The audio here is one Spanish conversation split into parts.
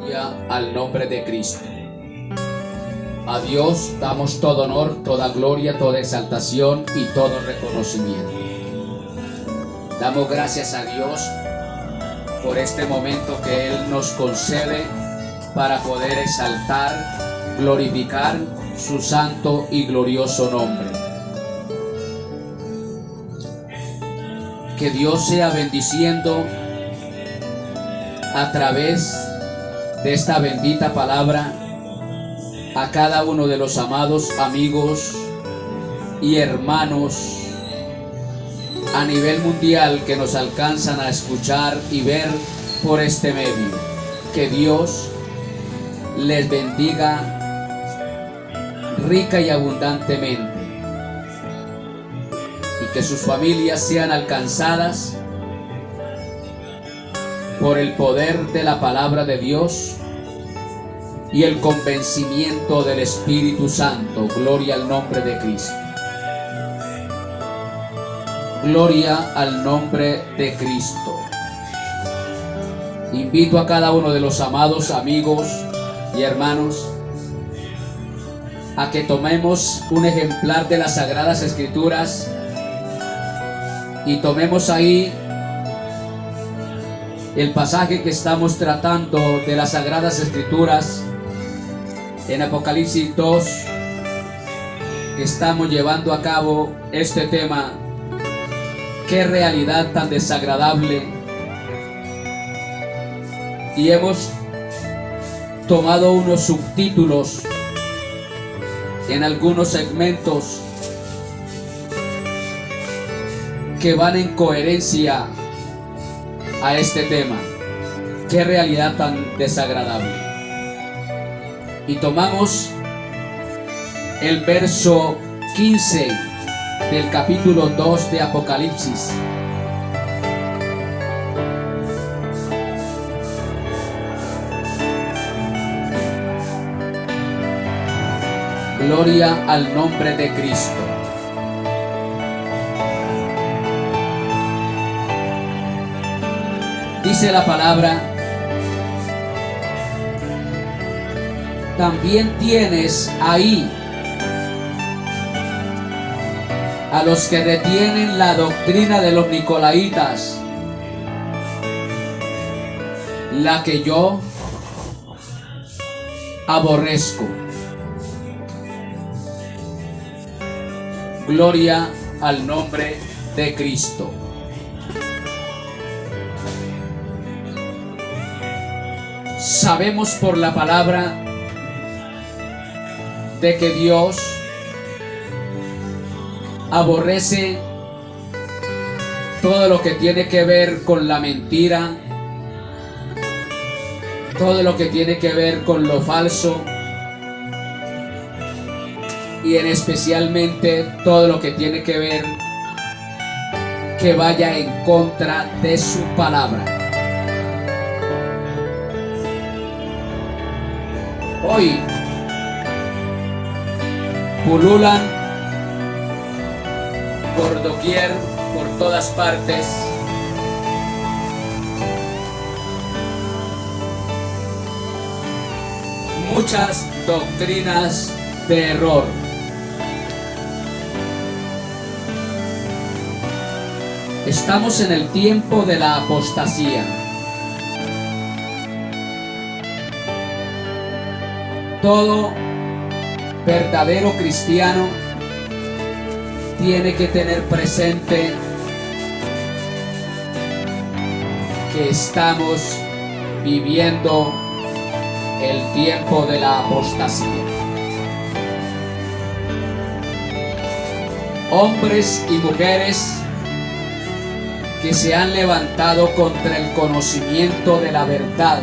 Gloria al nombre de Cristo. A Dios damos todo honor, toda gloria, toda exaltación y todo reconocimiento. Damos gracias a Dios por este momento que Él nos concede para poder exaltar, glorificar su santo y glorioso nombre. Que Dios sea bendiciendo a través de esta bendita palabra a cada uno de los amados amigos y hermanos a nivel mundial que nos alcanzan a escuchar y ver por este medio. Que Dios les bendiga rica y abundantemente y que sus familias sean alcanzadas por el poder de la palabra de Dios y el convencimiento del Espíritu Santo. Gloria al nombre de Cristo. Gloria al nombre de Cristo. Invito a cada uno de los amados amigos y hermanos a que tomemos un ejemplar de las Sagradas Escrituras y tomemos ahí el pasaje que estamos tratando de las Sagradas Escrituras en Apocalipsis 2, que estamos llevando a cabo este tema. Qué realidad tan desagradable. Y hemos tomado unos subtítulos en algunos segmentos que van en coherencia a este tema. Qué realidad tan desagradable. Y tomamos el verso 15 del capítulo 2 de Apocalipsis. Gloria al nombre de Cristo. Dice la palabra: también tienes ahí a los que retienen la doctrina de los Nicolaitas, la que yo aborrezco. Gloria al nombre de Cristo. Sabemos por la palabra de que Dios aborrece todo lo que tiene que ver con la mentira, todo lo que tiene que ver con lo falso y en especialmente todo lo que tiene que ver que vaya en contra de su palabra. Hoy pululan por doquier, por todas partes, muchas doctrinas de error. Estamos en el tiempo de la apostasía. Todo verdadero cristiano tiene que tener presente que estamos viviendo el tiempo de la apostasía. Hombres y mujeres que se han levantado contra el conocimiento de la verdad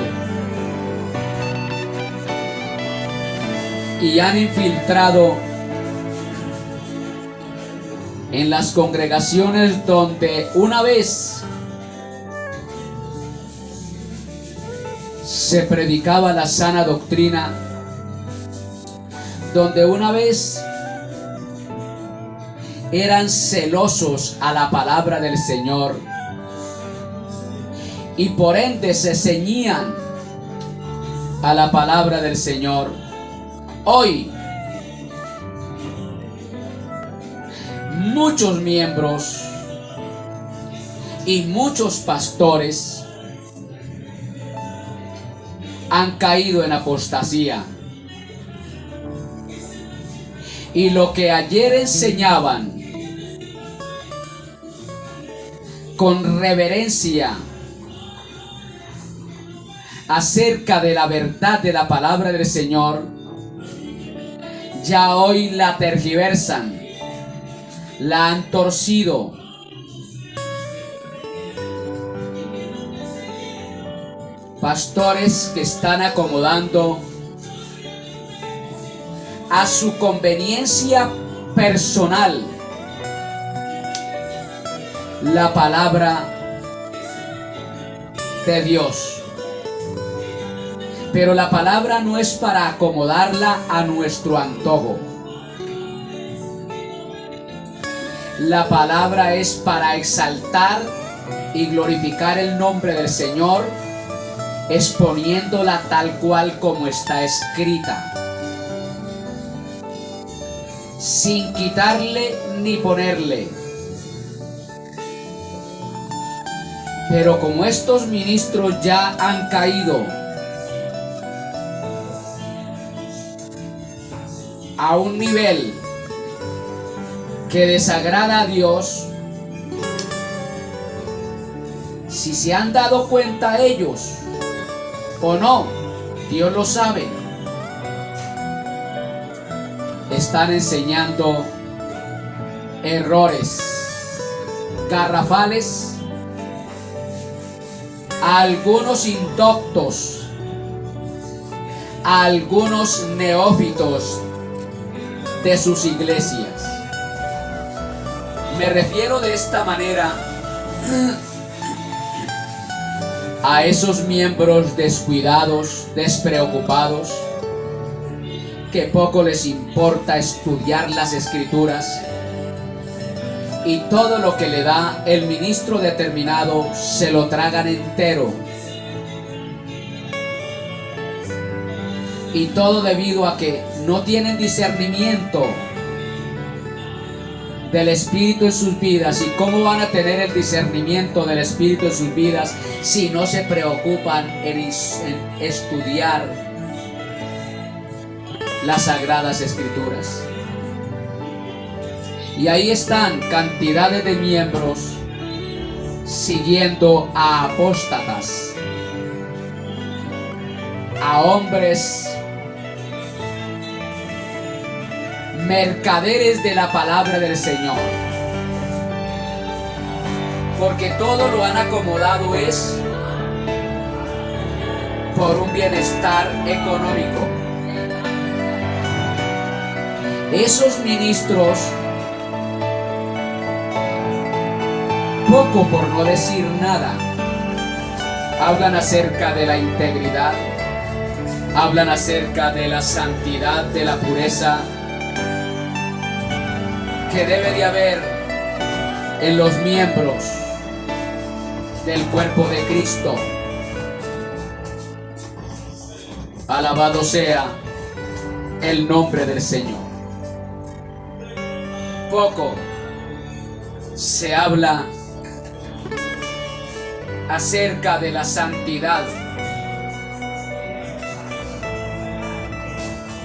y han infiltrado en las congregaciones donde una vez se predicaba la sana doctrina, donde una vez eran celosos a la palabra del Señor y por ende se ceñían a la palabra del Señor. Hoy, muchos miembros y muchos pastores han caído en apostasía. Y lo que ayer enseñaban con reverencia acerca de la verdad de la palabra del Señor, ya hoy la tergiversan, la han torcido. Pastores que están acomodando a su conveniencia personal la palabra de Dios. Pero la palabra no es para acomodarla a nuestro antojo. La palabra es para exaltar y glorificar el nombre del Señor, exponiéndola tal cual como está escrita, sin quitarle ni ponerle. Pero como estos ministros ya han caído a un nivel que desagrada a Dios, si se han dado cuenta ellos o no, Dios lo sabe, están enseñando errores garrafales a algunos indoctos, a algunos neófitos de sus iglesias. Me refiero de esta manera a esos miembros descuidados, despreocupados, que poco les importa estudiar las escrituras, y todo lo que le da el ministro determinado se lo tragan entero. Y todo debido a que no tienen discernimiento del Espíritu en sus vidas. ¿Y cómo van a tener el discernimiento del Espíritu en sus vidas si no se preocupan en estudiar las Sagradas Escrituras? Y ahí están cantidades de miembros siguiendo a apóstatas, a hombres mercaderes de la palabra del Señor, porque todo lo han acomodado es por un bienestar económico. Esos ministros, poco por no decir nada, hablan acerca de la integridad, hablan acerca de la santidad, de la pureza que debe de haber en los miembros del cuerpo de Cristo. Alabado sea el nombre del Señor. Poco se habla acerca de la santidad.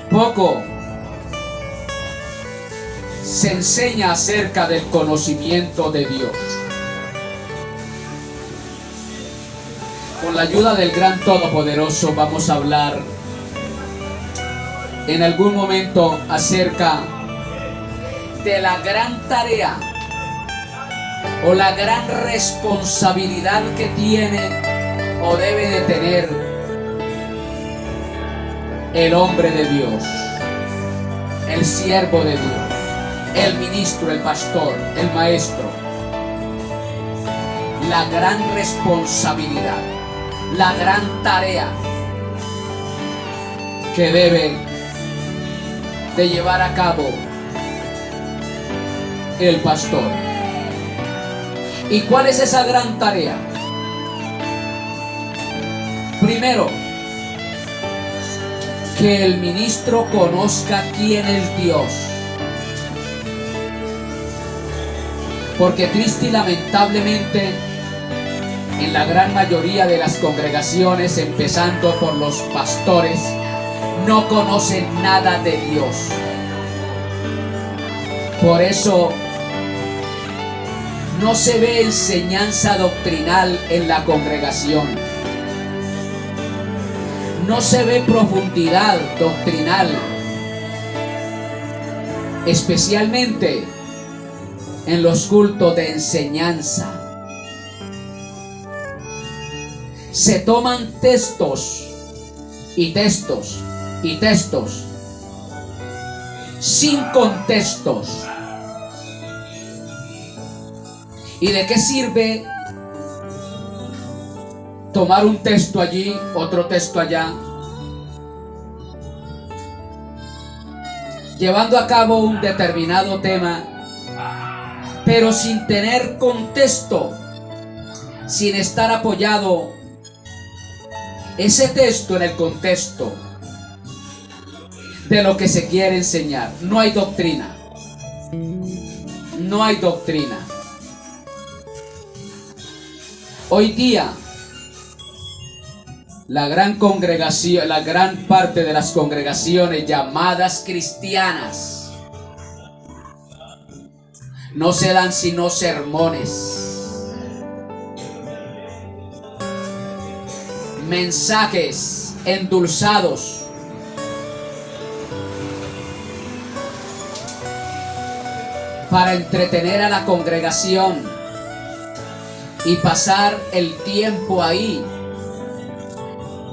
Poco se enseña acerca del conocimiento de Dios. Con la ayuda del gran Todopoderoso vamos a hablar en algún momento acerca de la gran tarea o la gran responsabilidad que tiene o debe de tener el hombre de Dios, el siervo de Dios, el ministro, el pastor, el maestro. La gran responsabilidad, la gran tarea que debe de llevar a cabo el pastor. ¿Y cuál es esa gran tarea? Primero, que el ministro conozca quién es Dios. Porque triste y lamentablemente, en la gran mayoría de las congregaciones, empezando por los pastores, no conocen nada de Dios. Por eso no se ve enseñanza doctrinal en la congregación. No se ve profundidad doctrinal, especialmente en los cultos de enseñanza. Se toman textos y textos y textos sin contextos. ¿Y de qué sirve tomar un texto allí, otro texto allá, llevando a cabo un determinado tema, pero sin tener contexto, sin estar apoyado ese texto en el contexto de lo que se quiere enseñar? No hay doctrina. No hay doctrina. Hoy día, la gran congregación, la gran parte de las congregaciones llamadas cristianas, no se dan sino sermones, mensajes endulzados, para entretener a la congregación y pasar el tiempo ahí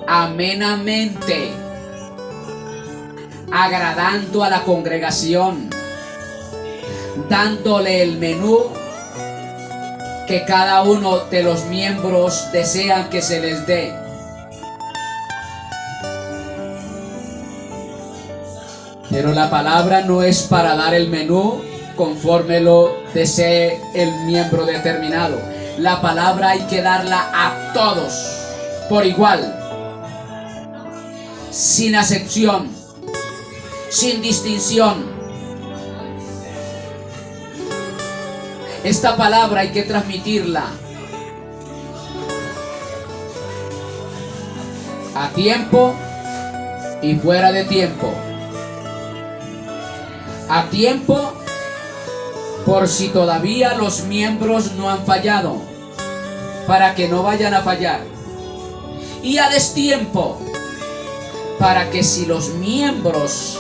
amenamente, agradando a la congregación, dándole el menú que cada uno de los miembros desean que se les dé. Pero la palabra no es para dar el menú conforme lo desee el miembro determinado. La palabra hay que darla a todos por igual, sin acepción, sin distinción. Esta palabra hay que transmitirla a tiempo y fuera de tiempo. A tiempo, por si todavía los miembros no han fallado, para que no vayan a fallar. Y a destiempo, para que si los miembros,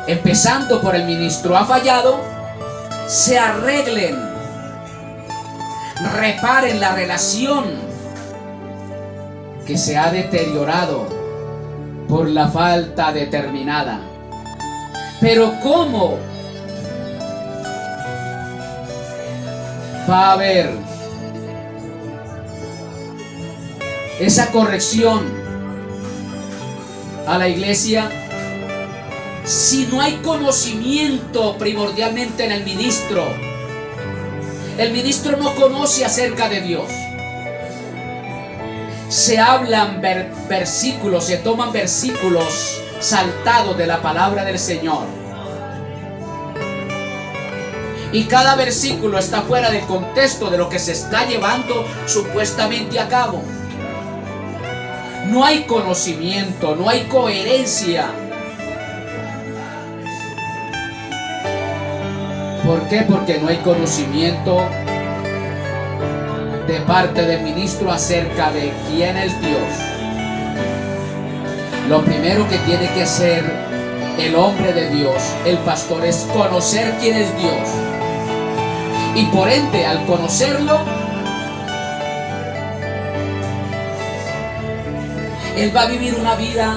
empezando por el ministro, ha fallado, se arreglen, reparen la relación que se ha deteriorado por la falta determinada. Pero ¿cómo va a haber esa corrección a la iglesia si no hay conocimiento primordialmente en el ministro? El ministro no conoce acerca de Dios. Se hablan versículos, se toman versículos saltados de la palabra del Señor, y cada versículo está fuera del contexto de lo que se está llevando supuestamente a cabo. No hay conocimiento, no hay coherencia. ¿Por qué? Porque no hay conocimiento de parte del ministro acerca de quién es Dios. Lo primero que tiene que hacer el hombre de Dios, el pastor, es conocer quién es Dios. Y por ende, al conocerlo, él va a vivir una vida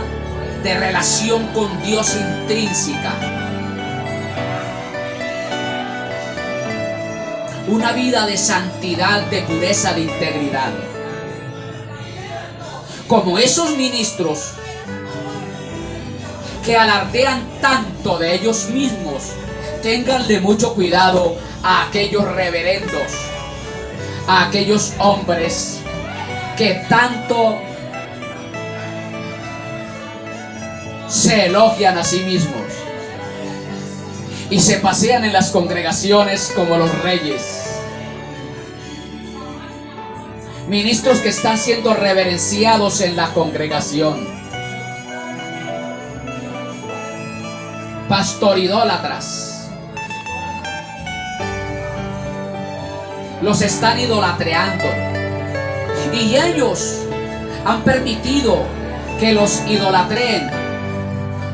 de relación con Dios intrínseca. Una vida de santidad, de pureza, de integridad. Como esos ministros que alardean tanto de ellos mismos, ténganle mucho cuidado a aquellos reverendos, a aquellos hombres que tanto se elogian a sí mismos y se pasean en las congregaciones como los reyes. Ministros que están siendo reverenciados en la congregación. Pastoridólatras. Los están idolatreando. Y ellos han permitido que los idolatreen.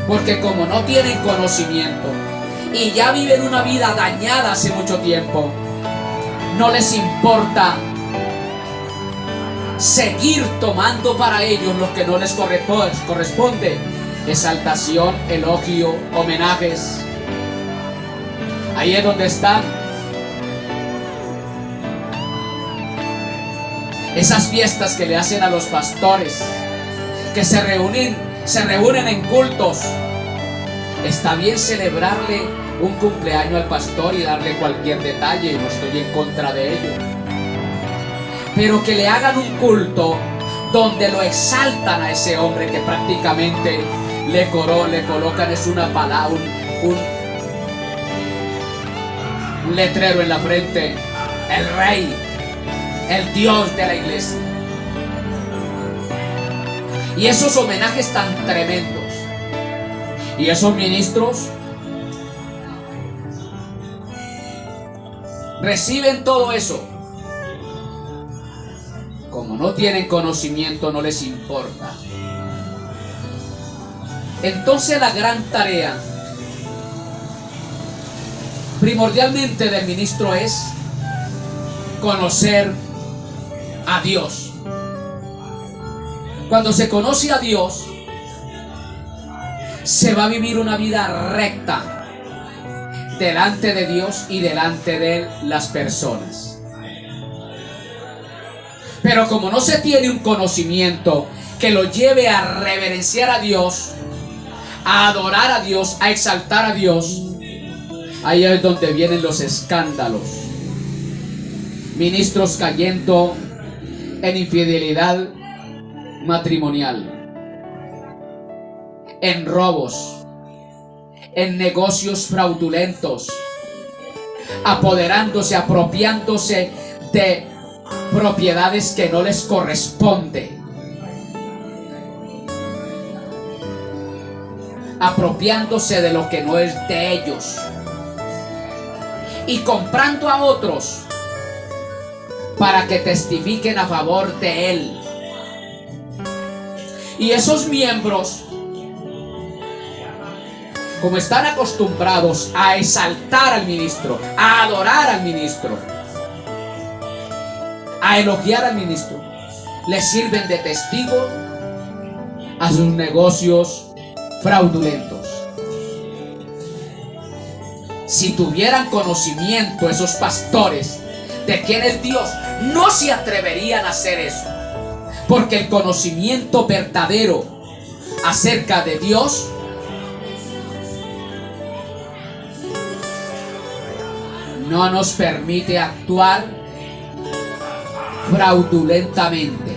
Porque como no tienen conocimiento y ya viven una vida dañada hace mucho tiempo, no les importa seguir tomando para ellos lo que no les corresponde. Exaltación, elogio, homenajes. Ahí es donde están. Esas fiestas que le hacen a los pastores, que se reúnen en cultos. Está bien celebrarle un cumpleaños al pastor y darle cualquier detalle, no estoy en contra de ello. Pero que le hagan un culto donde lo exaltan a ese hombre que prácticamente le colocan es una palabra, un letrero en la frente, el rey, el Dios de la iglesia. Y esos homenajes tan tremendos. Y esos ministros reciben todo eso. Como no tienen conocimiento, no les importa. Entonces la gran tarea primordialmente del ministro es conocer a Dios. Cuando se conoce a Dios, se va a vivir una vida recta delante de Dios y delante de las personas. Pero como no se tiene un conocimiento que lo lleve a reverenciar a Dios, a adorar a Dios, a exaltar a Dios, ahí es donde vienen los escándalos. Ministros cayendo en infidelidad matrimonial, en robos, en negocios fraudulentos, apoderándose, apropiándose de propiedades que no les corresponde, apropiándose de lo que no es de ellos y comprando a otros para que testifiquen a favor de él. Y esos miembros, como están acostumbrados a exaltar al ministro, a adorar al ministro, a elogiar al ministro, les sirven de testigo a sus negocios fraudulentos. Si tuvieran conocimiento esos pastores de quién es Dios, no se atreverían a hacer eso, porque el conocimiento verdadero acerca de Dios no nos permite actuar fraudulentamente,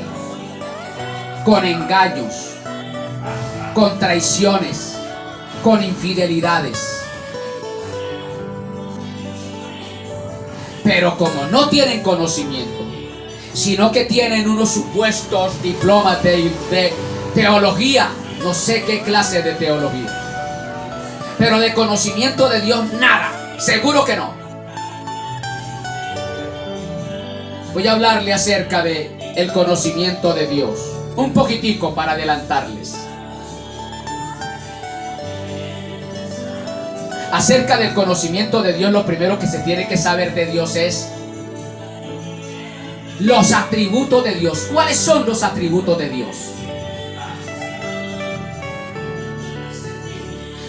con engaños, con traiciones, con infidelidades. Pero como no tienen conocimiento, sino que tienen unos supuestos diplomas de teología, no sé qué clase de teología, pero de conocimiento de Dios nada, seguro que no. Voy a hablarle acerca de el conocimiento de Dios, un poquitico para adelantarles. Acerca del conocimiento de Dios, lo primero que se tiene que saber de Dios es los atributos de Dios. ¿Cuáles son los atributos de Dios?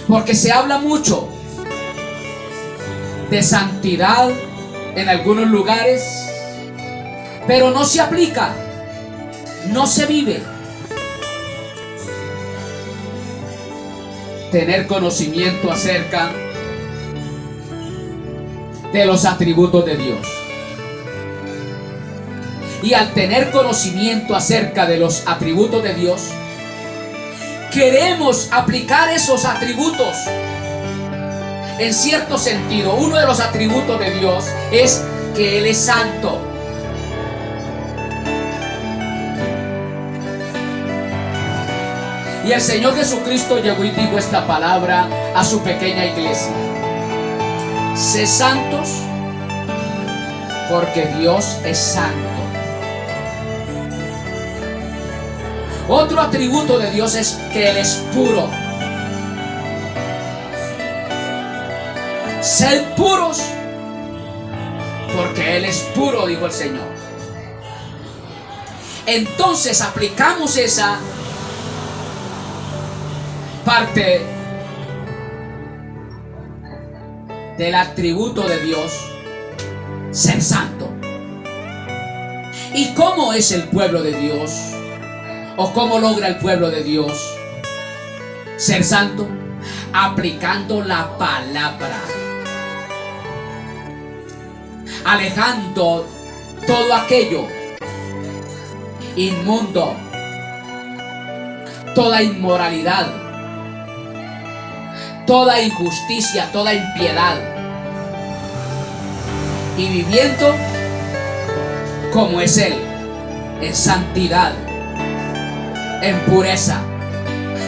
Porque se habla mucho de santidad en algunos lugares, pero no se aplica, no se vive. Tener conocimiento acerca de los atributos de Dios. Y al tener conocimiento acerca de los atributos de Dios, queremos aplicar esos atributos, en cierto sentido, uno de los atributos de Dios es que Él es santo. Y el Señor Jesucristo llegó y dijo esta palabra a su pequeña iglesia: sé santos porque Dios es santo. Otro atributo de Dios es que Él es puro. Sed puros porque Él es puro, dijo el Señor. Entonces aplicamos esa parte del atributo de Dios, ser santo. ¿Y cómo es el pueblo de Dios? ¿O cómo logra el pueblo de Dios ser santo? Aplicando la palabra, alejando todo aquello inmundo, toda inmoralidad, toda injusticia, toda impiedad, y viviendo como es Él, en santidad, en pureza.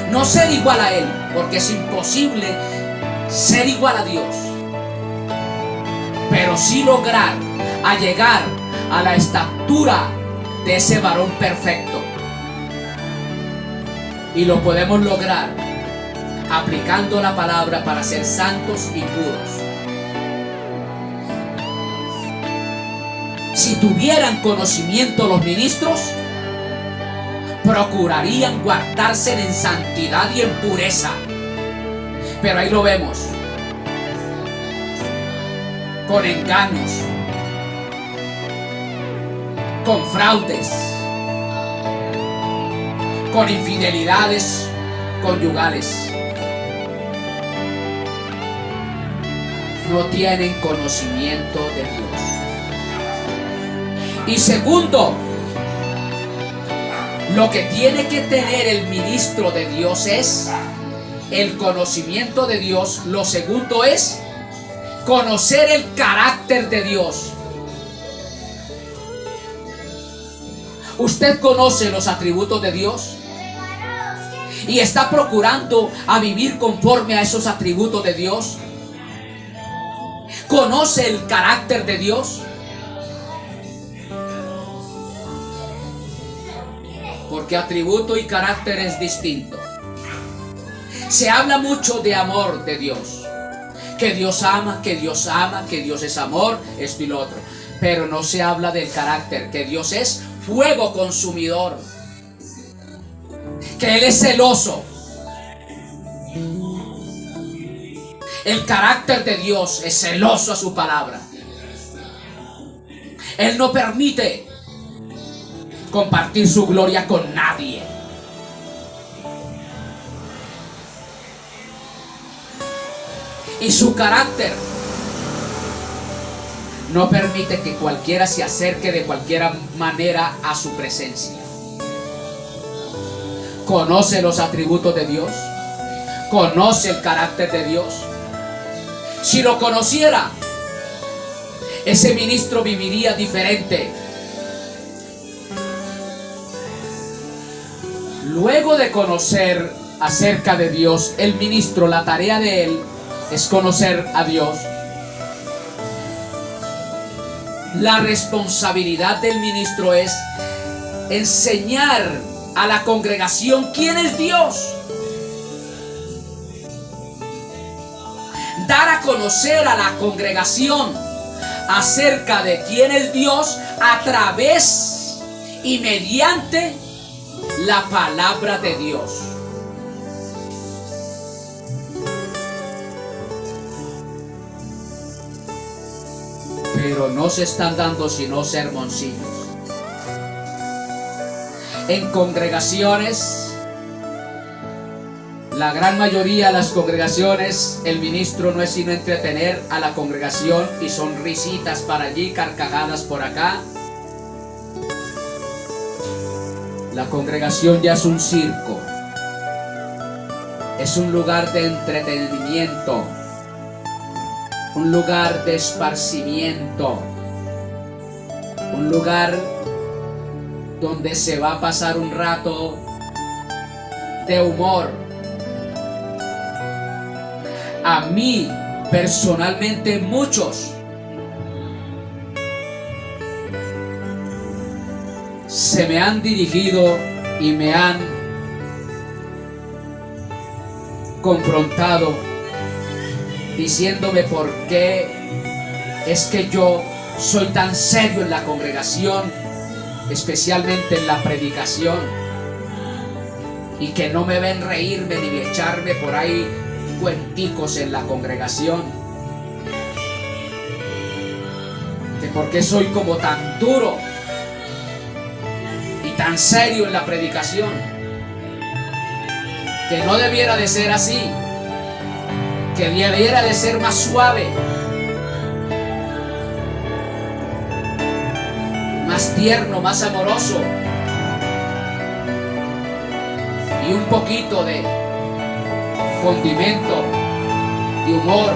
No ser igual a Él, porque es imposible ser igual a Dios, pero sí lograr a llegar a la estatura de ese varón perfecto. Y lo podemos lograr aplicando la palabra para ser santos y puros. Si tuvieran conocimiento los ministros, procurarían guardarse en santidad y en pureza. Pero ahí lo vemos, con engaños, con fraudes, con infidelidades conyugales. No tienen conocimiento de Dios. Y segundo, lo que tiene que tener el ministro de Dios es el conocimiento de Dios. Lo segundo es conocer el carácter de Dios. ¿Usted conoce los atributos de Dios? ¿Y está procurando a vivir conforme a esos atributos de Dios? ¿Conoce el carácter de Dios? Porque atributo y carácter es distinto. Se habla mucho de amor de Dios, que Dios ama, que Dios ama, que Dios es amor, esto y lo otro. Pero no se habla del carácter, que Dios es fuego consumidor, que Él es celoso. El carácter de Dios es celoso a su palabra. Él no permite compartir su gloria con nadie. Y su carácter no permite que cualquiera se acerque de cualquier manera a su presencia. ¿Conoce los atributos de Dios? ¿Conoce el carácter de Dios? Si lo conociera, ese ministro viviría diferente. Luego de conocer acerca de Dios, el ministro, la tarea de él es conocer a Dios. La responsabilidad del ministro es enseñar a la congregación quién es Dios. Dar a conocer a la congregación acerca de quién es Dios a través y mediante la palabra de Dios. Pero no se están dando sino sermoncillos. En congregaciones, la gran mayoría de las congregaciones, el ministro no es sino entretener a la congregación y son risitas para allí, carcajadas por acá. La congregación ya es un circo. es un lugar de entretenimiento, un lugar de esparcimiento, un lugar donde se va a pasar un rato de humor. A mí, personalmente, muchos se me han dirigido y me han confrontado diciéndome por qué es que yo soy tan serio en la congregación, especialmente en la predicación, y que no me ven reírme ni echarme por ahí cuenticos en la congregación, que por qué soy como tan duro y tan serio en la predicación, que no debiera de ser así, que debiera de ser más suave, más tierno, más amoroso, y un poquito de condimento, de humor.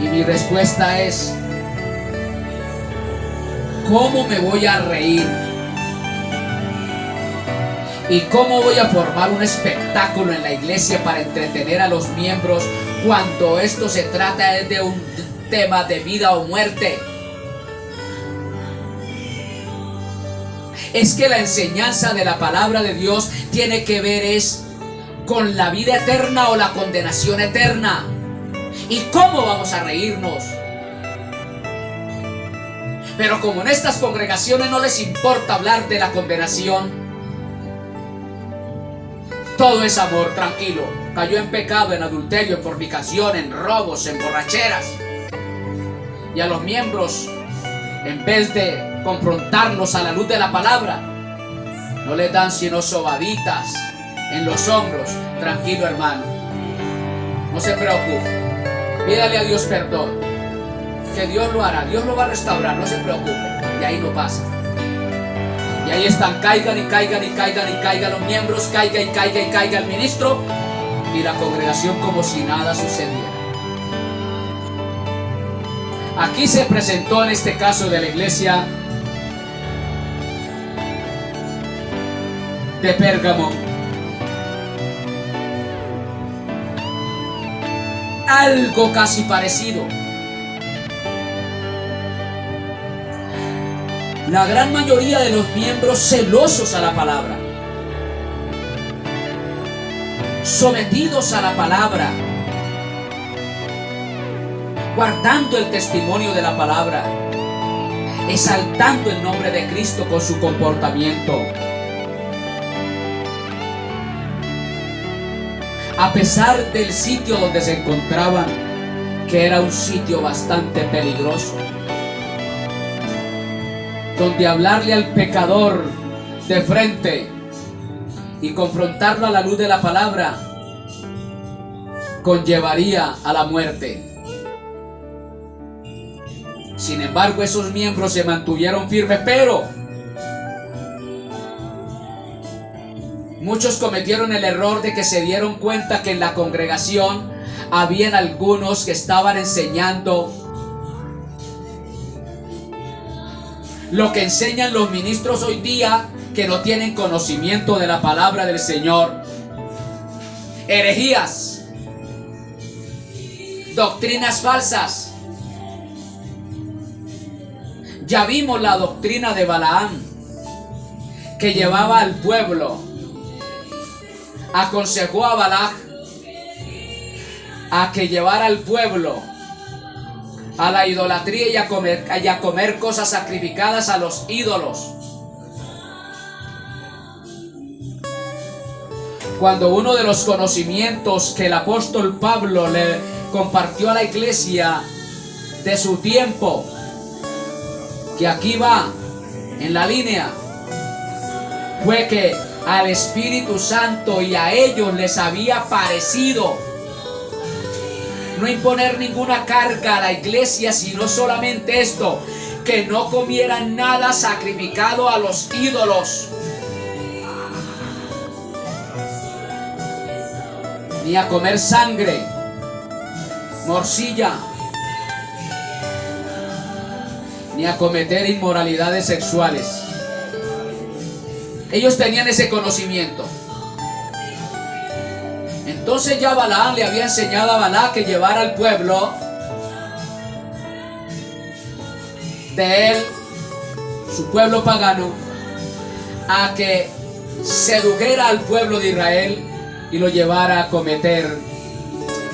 Y mi respuesta es: ¿cómo me voy a reír? ¿Y cómo voy a formar un espectáculo en la iglesia para entretener a los miembros cuando esto se trata de un tema de vida o muerte? Es que la enseñanza de la palabra de Dios tiene que ver es con la vida eterna o la condenación eterna. ¿Y cómo vamos a reírnos? Pero como en estas congregaciones no les importa hablar de la condenación, todo es amor, tranquilo. Cayó en pecado, en adulterio, en fornicación, en robos, en borracheras. Y a los miembros, en vez de confrontarlos a la luz de la palabra, no les dan sino sobaditas en los hombros. Tranquilo, hermano, no se preocupe, pídale a Dios perdón, que Dios lo hará, Dios lo va a restaurar, no se preocupe. Y ahí no pasa. Y ahí están, caigan y caigan y caigan y caigan los miembros, caiga y caiga y caiga el ministro, y la congregación como si nada sucediera. Aquí se presentó en este caso de la iglesia de Pérgamo algo casi parecido. La gran mayoría de los miembros celosos a la palabra, sometidos a la palabra, guardando el testimonio de la palabra, exaltando el nombre de Cristo con su comportamiento. A pesar del sitio donde se encontraban, que era un sitio bastante peligroso, donde hablarle al pecador de frente y confrontarlo a la luz de la palabra conllevaría a la muerte. Sin embargo, esos miembros se mantuvieron firmes, pero muchos cometieron el error de que se dieron cuenta que en la congregación habían algunos que estaban enseñando lo que enseñan los ministros hoy día, que no tienen conocimiento de la palabra del Señor. Herejías, doctrinas falsas. Ya vimos la doctrina de Balaam, que llevaba al pueblo, aconsejó a Balac a que llevara al pueblo a la idolatría y a comer cosas sacrificadas a los ídolos. Cuando uno de los conocimientos que el apóstol Pablo le compartió a la iglesia de su tiempo, que aquí va en la línea, fue que al Espíritu Santo y a ellos les había parecido no imponer ninguna carga a la iglesia, sino solamente esto, que no comieran nada sacrificado a los ídolos. ni a comer sangre, morcilla, ni a cometer inmoralidades sexuales. Ellos tenían ese conocimiento. Entonces ya Balaam le había enseñado a Balac que llevara al pueblo de él, su pueblo pagano, a que sedujera al pueblo de Israel y lo llevara a cometer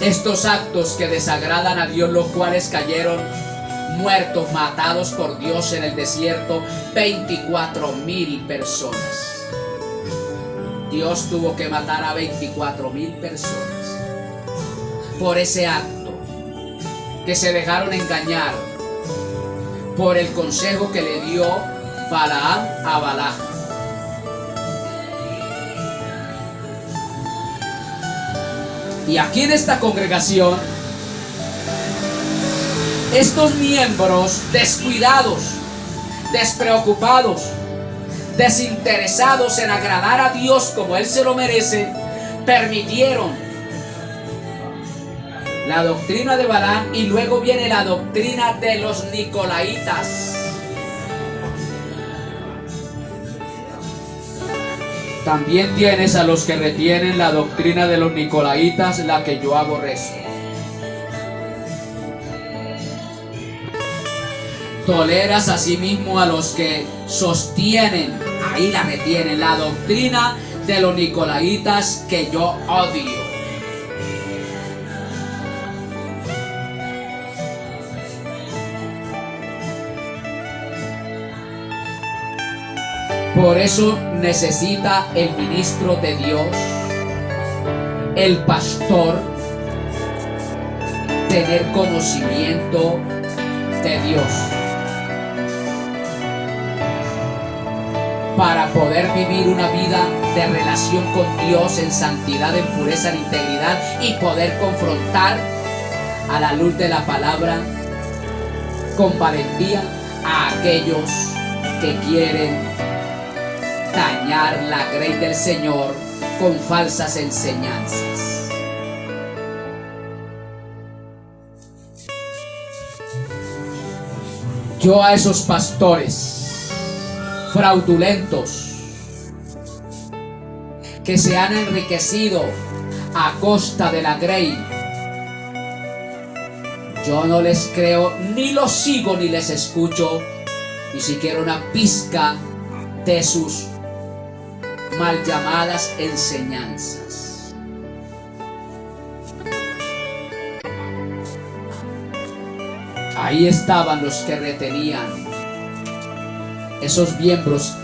estos actos que desagradan a Dios, los cuales cayeron muertos, matados por Dios en el desierto, 24,000 personas. Dios tuvo que matar a 24,000 personas por ese acto, que se dejaron engañar por el consejo que le dio Balaam a Balac. Y aquí en esta congregación, estos miembros descuidados, despreocupados, desinteresados en agradar a Dios como Él se lo merece, permitieron la doctrina de Balaam, y luego viene la doctrina de los Nicolaitas. También tienes a los que retienen la doctrina de los Nicolaitas, la que yo aborrezco. Toleras asimismo a los que sostienen, ahí la retienen, la doctrina de los Nicolaitas, que yo odio. Por eso necesita el ministro de Dios, el pastor, tener conocimiento de Dios para poder vivir una vida de relación con Dios en santidad, en pureza, en integridad, y poder confrontar a la luz de la palabra con valentía a aquellos que quieren dañar la grey del Señor con falsas enseñanzas. Yo a esos pastores fraudulentos que se han enriquecido a costa de la grey, yo no les creo, ni los sigo, ni les escucho, ni siquiera una pizca de sus mal llamadas enseñanzas. Ahí estaban los que retenían, esos miembros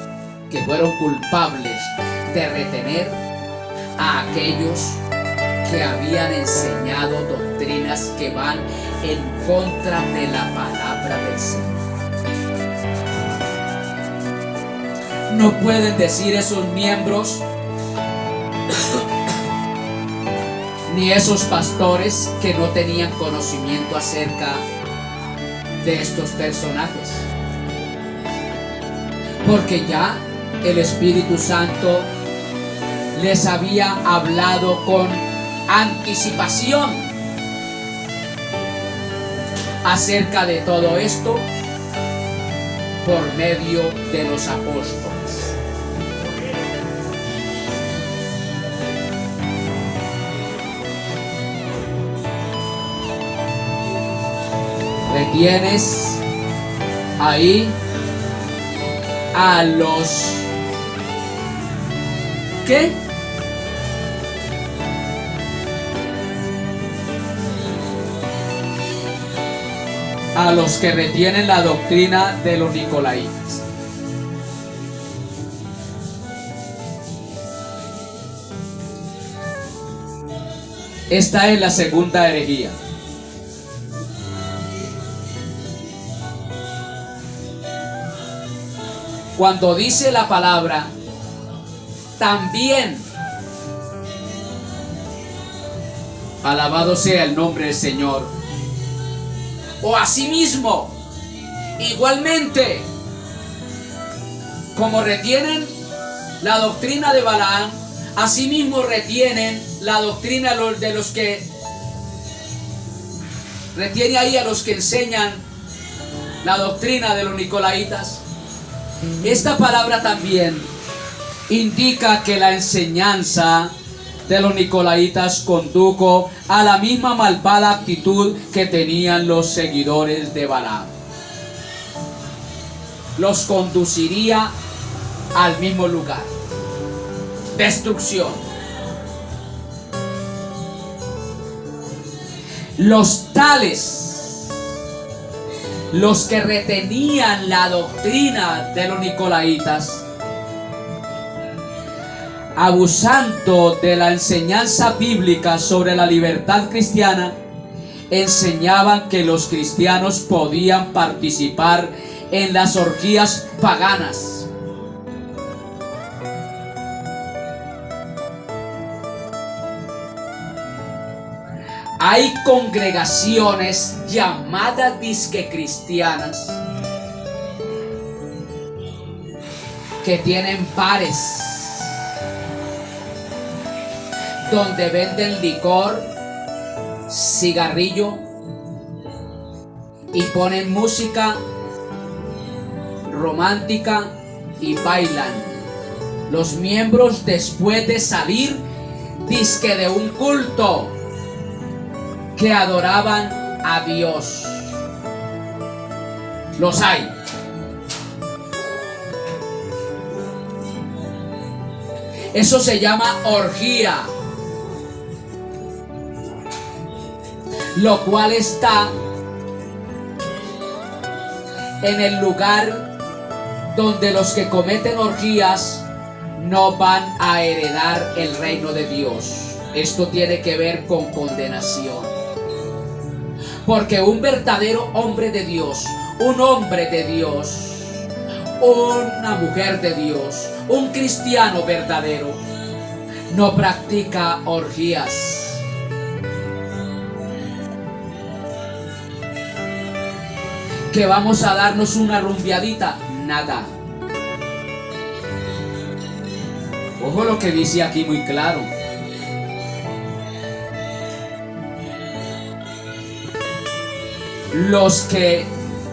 que fueron culpables de retener a aquellos que habían enseñado doctrinas que van en contra de la palabra del Señor. No pueden decir esos miembros ni esos pastores que no tenían conocimiento acerca de estos personajes, porque ya el Espíritu Santo les había hablado con anticipación acerca de todo esto por medio de los apóstoles. Retienes ahí a los ¿qué? A los que retienen la doctrina de los Nicolaitas. Esta es la segunda herejía. Cuando dice la palabra, también, alabado sea el nombre del Señor, o asimismo, igualmente, como retienen la doctrina de Balaam, Asimismo retienen la doctrina de los que retiene ahí a los que enseñan la doctrina de los nicolaitas. Esta palabra también indica que la enseñanza de los nicolaitas condujo a la misma malvada actitud que tenían los seguidores de Balaam. Los conduciría al mismo lugar: destrucción. Los tales, los que retenían la doctrina de los nicolaitas, abusando de la enseñanza bíblica sobre la libertad cristiana, enseñaban que los cristianos podían participar en las orgías paganas. Hay congregaciones llamadas disque cristianas que tienen bares donde venden licor, cigarrillo y ponen música romántica y bailan. Los miembros, después de salir disque de un culto que adoraban a Dios, los hay. Eso se llama orgía, lo cual está en el lugar donde los que cometen orgías no van a heredar el reino de Dios. Esto tiene que ver con condenación. Porque un verdadero hombre de Dios, un hombre de Dios, una mujer de Dios, un cristiano verdadero, no practica orgías. ¿Que vamos a darnos una rumbeadita? Nada. Ojo lo que dice aquí muy claro. Los que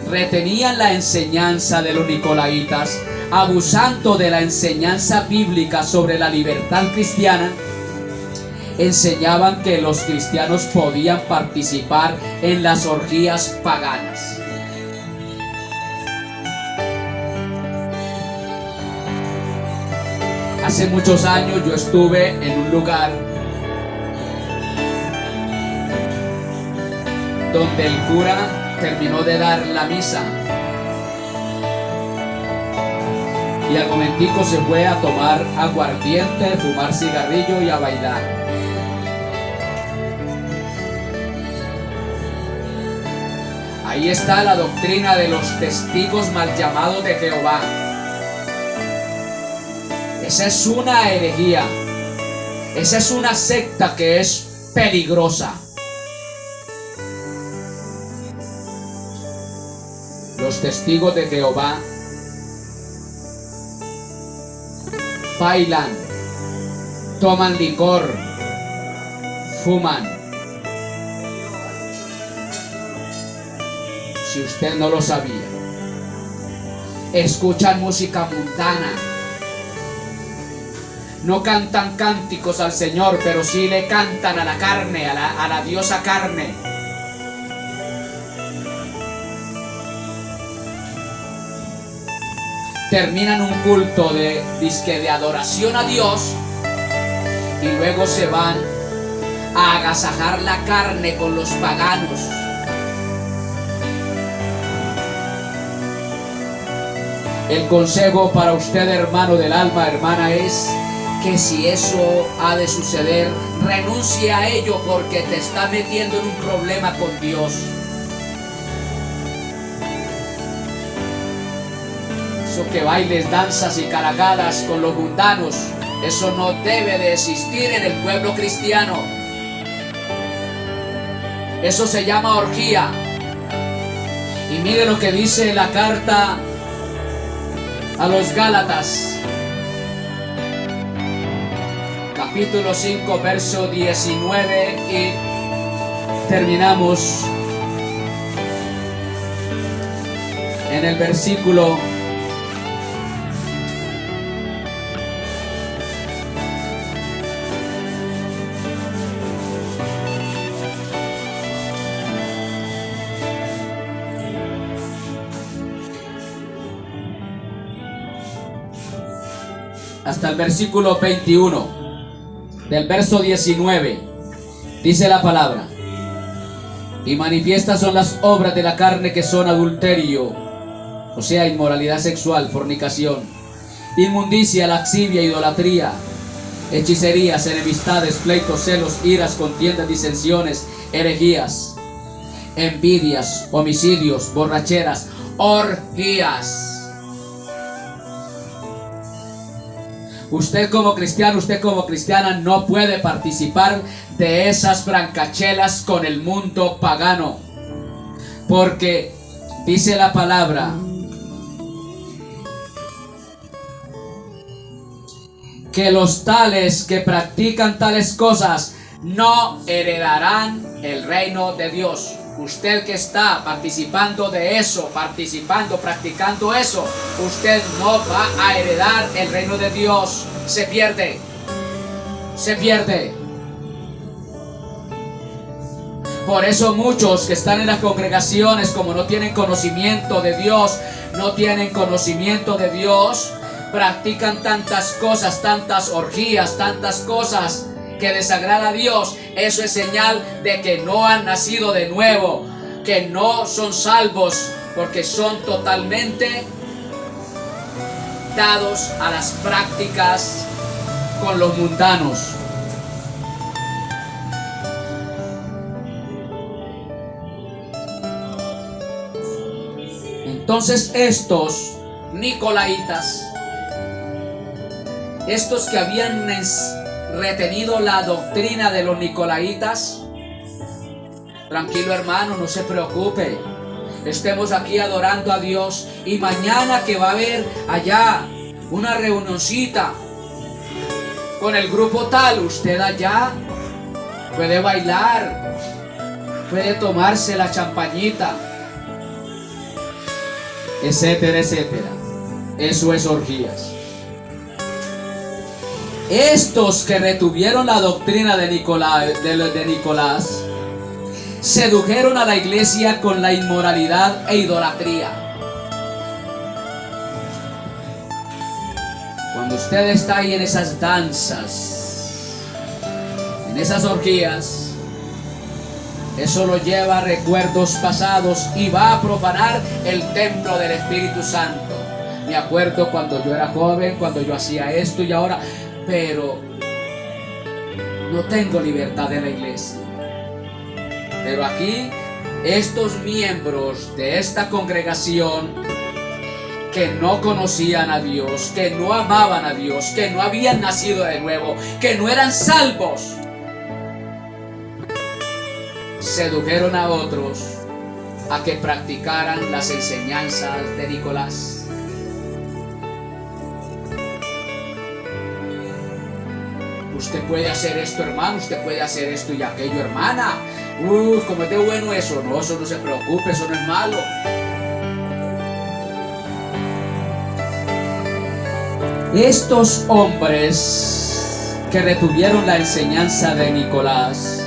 retenían la enseñanza de los nicolaitas, abusando de la enseñanza bíblica sobre la libertad cristiana, enseñaban que los cristianos podían participar en las orgías paganas. Hace muchos años yo estuve en un lugar donde el cura terminó de dar la misa y al momentico se fue a tomar aguardiente, fumar cigarrillo y a bailar. Ahí está la doctrina de los testigos mal llamados de Jehová. Esa es una herejía. Esa es una secta que es peligrosa. Los testigos de Jehová bailan, toman licor, fuman. Si usted no lo sabía, escuchan música mundana, no cantan cánticos al Señor, pero sí le cantan a la carne, a la diosa carne. Terminan un culto de adoración a Dios y luego se van a agasajar la carne con los paganos. El consejo para usted, hermano del alma, hermana, es que si eso ha de suceder, renuncie a ello, porque te está metiendo en un problema con Dios. Eso que bailes, danzas y caragadas con los mundanos, eso no debe de existir en el pueblo cristiano. Eso se llama orgía. Y mire lo que dice la carta a los Gálatas, capítulo 5, verso 19 y terminamos en el versículo 21. Del verso 19 dice la palabra: y manifiestas son las obras de la carne, que son adulterio, o sea, inmoralidad sexual, fornicación, inmundicia, lascivia, idolatría, hechicerías, enemistades, pleitos, celos, iras, contiendas, disensiones, herejías, envidias, homicidios, borracheras, orgías. Usted como cristiano, usted como cristiana no puede participar de esas brancachelas con el mundo pagano, porque dice la palabra que los tales que practican tales cosas no heredarán el reino de Dios. Usted que está participando de eso, practicando eso, usted no va a heredar el reino de Dios. Se pierde. Por eso muchos que están en las congregaciones, como no tienen conocimiento de Dios, practican tantas cosas, tantas orgías, tantas cosas que desagrada a Dios. Eso es señal de que no han nacido de nuevo, que no son salvos, porque son totalmente dados a las prácticas con los mundanos. Entonces estos nicolaitas, estos que habían retenido la doctrina de los nicolaitas, tranquilo hermano, no se preocupe, estemos aquí adorando a Dios, y mañana que va a haber allá una reunioncita con el grupo tal, usted allá puede bailar, puede tomarse la champañita, etcétera, etcétera. Eso es orgías. Estos que retuvieron la doctrina de Nicolás sedujeron a la iglesia con la inmoralidad e idolatría. Cuando usted está ahí en esas danzas, en esas orgías, eso lo lleva a recuerdos pasados y va a profanar el templo del Espíritu Santo. Me acuerdo cuando yo era joven, cuando yo hacía esto y ahora, pero no tengo libertad en la iglesia. Pero aquí, estos miembros de esta congregación que no conocían a Dios, que no amaban a Dios, que no habían nacido de nuevo, que no eran salvos, sedujeron a otros a que practicaran las enseñanzas de Nicolás. Usted puede hacer esto, hermano, usted puede hacer esto y aquello, hermana. Como es de bueno eso. No, eso no se preocupe, eso no es malo. Estos hombres que retuvieron la enseñanza de Nicolás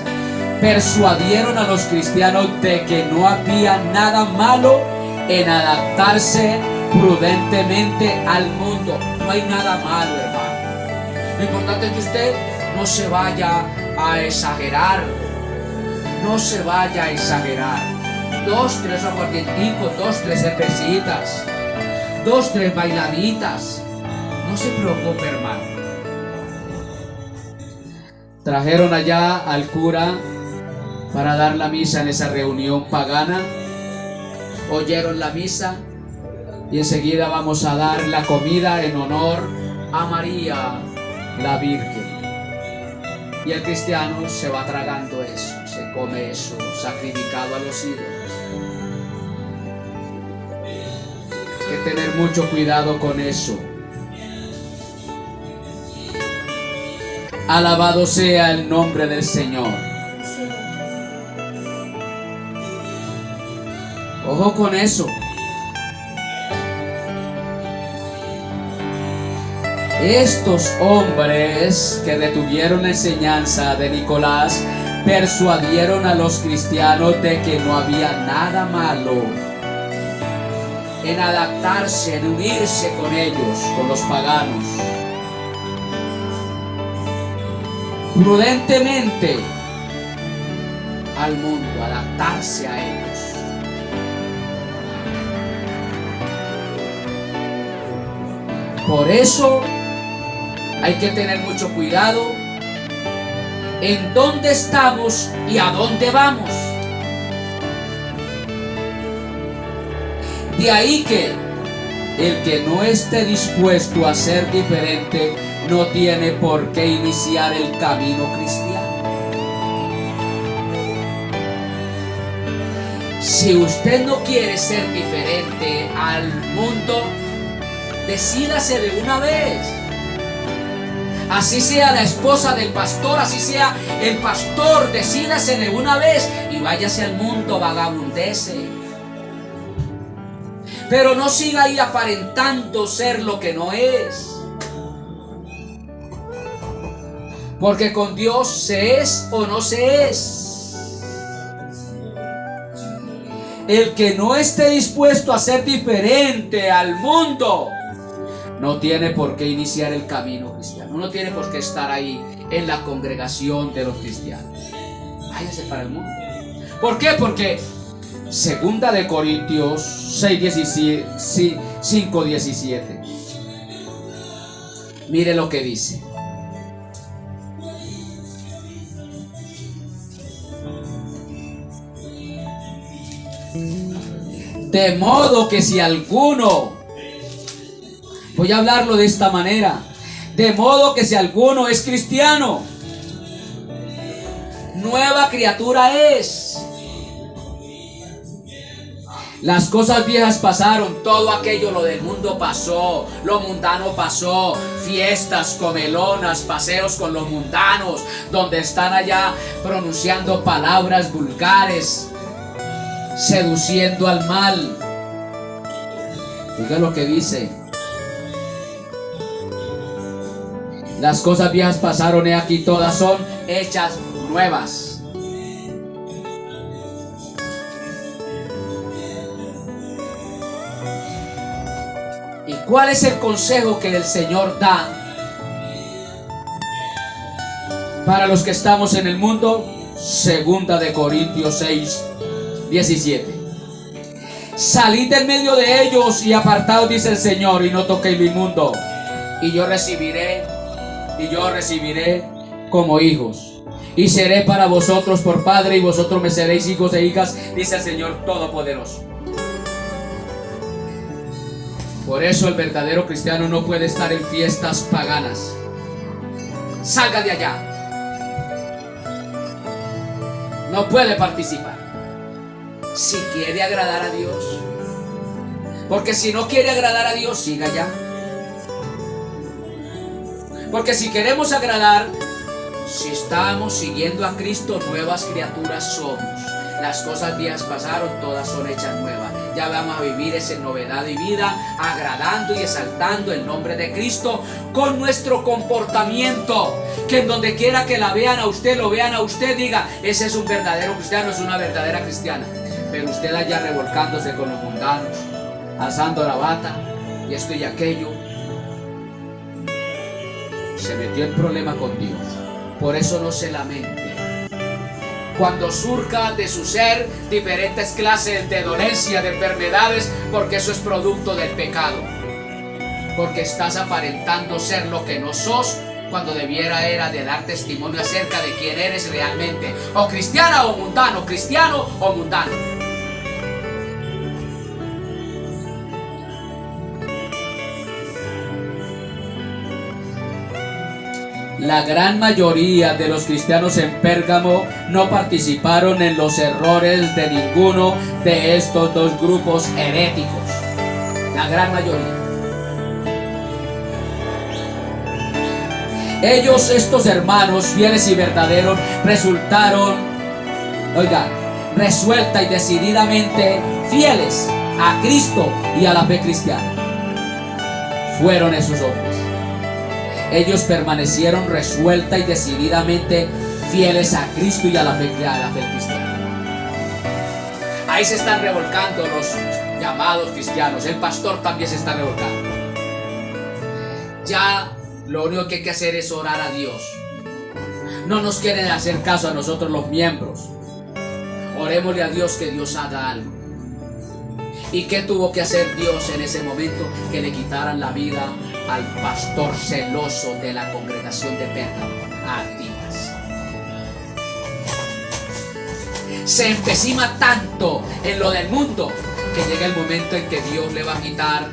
persuadieron a los cristianos de que no había nada malo en adaptarse prudentemente al mundo. No hay nada malo, hermano. Lo importante es que usted no se vaya a exagerar. No se vaya a exagerar. 2, 3 aguardienticos, 2, 3 cervecitas, 2, 3 bailaditas. No se preocupe, hermano. Trajeron allá al cura para dar la misa en esa reunión pagana. Oyeron la misa y enseguida vamos a dar la comida en honor a María la Virgen. Y el cristiano se va tragando eso, se come eso, sacrificado a los ídolos. Hay que tener mucho cuidado con eso. Alabado sea el nombre del Señor. Ojo con eso. Estos hombres que retuvieron la enseñanza de Nicolás persuadieron a los cristianos de que no había nada malo en adaptarse, en unirse con ellos, con los paganos. Prudentemente al mundo, adaptarse a ellos. Por eso hay que tener mucho cuidado en dónde estamos y a dónde vamos. De ahí que el que no esté dispuesto a ser diferente no tiene por qué iniciar el camino cristiano. Si usted no quiere ser diferente al mundo, decídase de una vez. Así sea la esposa del pastor, así sea el pastor, decídase de una vez y váyase al mundo, vagabundece. Pero no siga ahí aparentando ser lo que no es. Porque con Dios se es o no se es. El que no esté dispuesto a ser diferente al mundo no tiene por qué iniciar el camino cristiano. No tiene por qué estar ahí en la congregación de los cristianos. Váyase para el mundo. ¿Por qué? Porque Segunda de Corintios 5:17. Mire lo que dice. De modo que si alguno, voy a hablarlo de esta manera, de modo que si alguno es cristiano, nueva criatura es. Las cosas viejas pasaron, todo aquello, lo del mundo pasó, lo mundano pasó, fiestas, comelonas, paseos con los mundanos, donde están allá pronunciando palabras vulgares, seduciendo al mal. Diga lo que dice. Las cosas viejas pasaron, he aquí todas son hechas nuevas. ¿Y cuál es el consejo que el Señor da para los que estamos en el mundo? Segunda de Corintios 6:17. Salid del medio de ellos y apartaos, dice el Señor, y no toquéis lo inmundo, y yo recibiré como hijos, y seré para vosotros por padre, y vosotros me seréis hijos e hijas, dice el Señor Todopoderoso. Por eso el verdadero cristiano no puede estar en fiestas paganas. Salga de allá. No puede participar. Si quiere agradar a Dios. Porque si no quiere agradar a Dios, siga allá. Porque si queremos agradar, si estamos siguiendo a Cristo, nuevas criaturas somos. Las cosas viejas pasaron, todas son hechas nuevas. Ya vamos a vivir esa novedad de vida, agradando y exaltando el nombre de Cristo con nuestro comportamiento. Que en donde quiera que la vean a usted, lo vean a usted, diga, ese es un verdadero cristiano, es una verdadera cristiana. Pero usted allá revolcándose con los mundanos, alzando la bata y esto y aquello, se metió en problema con Dios. Por eso no se lamente cuando surja de su ser diferentes clases de dolencias, de enfermedades, porque eso es producto del pecado. Porque estás aparentando ser lo que no sos, cuando debiera era de dar testimonio acerca de quién eres realmente, o cristiana o mundano, cristiano o mundano. La gran mayoría de los cristianos en Pérgamo no participaron en los errores de ninguno de estos dos grupos heréticos. La gran mayoría. Ellos, estos hermanos fieles y verdaderos, resultaron, oiga, resuelta y decididamente fieles a Cristo y a la fe cristiana. Fueron esos hombres. Ellos permanecieron resuelta y decididamente fieles a Cristo y a la fe cristiana. Ahí se están revolcando los llamados cristianos. El pastor también se está revolcando. Ya lo único que hay que hacer es orar a Dios. No nos quieren hacer caso a nosotros los miembros. Orémosle a Dios que Dios haga algo. ¿Y qué tuvo que hacer Dios en ese momento? Que le quitaran la vida al pastor celoso de la congregación de Pérgamo, a Artimas. Se empecima tanto en lo del mundo que llega el momento en que Dios le va a quitar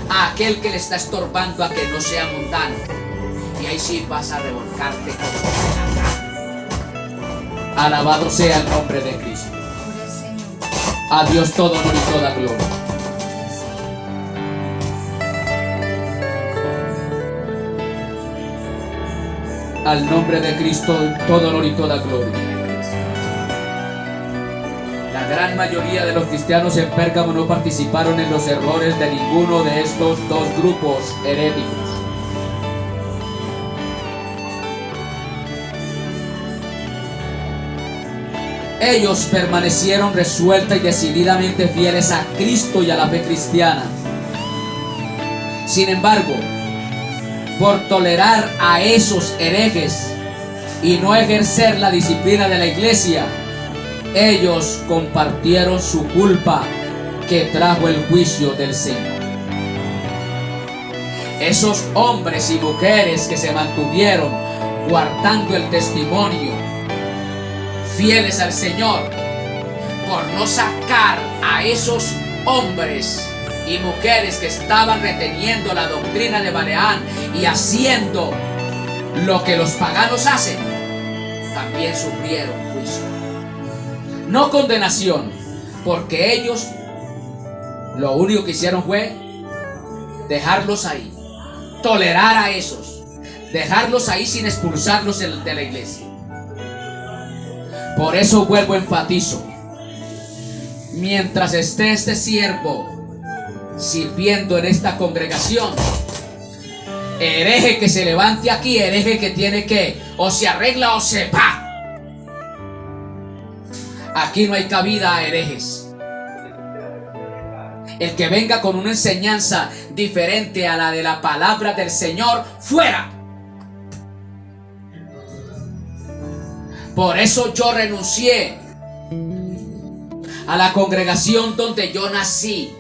a aquel que le está estorbando a que no sea mundano. Y ahí sí vas a revolcarte como acá. Alabado sea el nombre de Cristo. A Dios todo honor y toda gloria. Al nombre de Cristo todo honor y toda gloria. La gran mayoría de los cristianos en Pérgamo no participaron en los errores de ninguno de estos dos grupos heréticos. Ellos permanecieron resuelta y decididamente fieles a Cristo y a la fe cristiana. Sin embargo, por tolerar a esos herejes y no ejercer la disciplina de la iglesia, ellos compartieron su culpa que trajo el juicio del Señor. Esos hombres y mujeres que se mantuvieron guardando el testimonio, fieles al Señor, por no sacar a esos hombres y mujeres que estaban reteniendo la doctrina de Balaam y haciendo lo que los paganos hacen, también sufrieron juicio. No condenación, porque ellos lo único que hicieron fue dejarlos ahí, tolerar a esos, dejarlos ahí sin expulsarlos de la iglesia. Por eso vuelvo, enfatizo, mientras esté este siervo sirviendo en esta congregación, hereje que se levante aquí, hereje que tiene que o se arregla o se va. Aquí no hay cabida a herejes. El que venga con una enseñanza diferente a la de la palabra del Señor, fuera. Por eso yo renuncié a la congregación donde yo nací,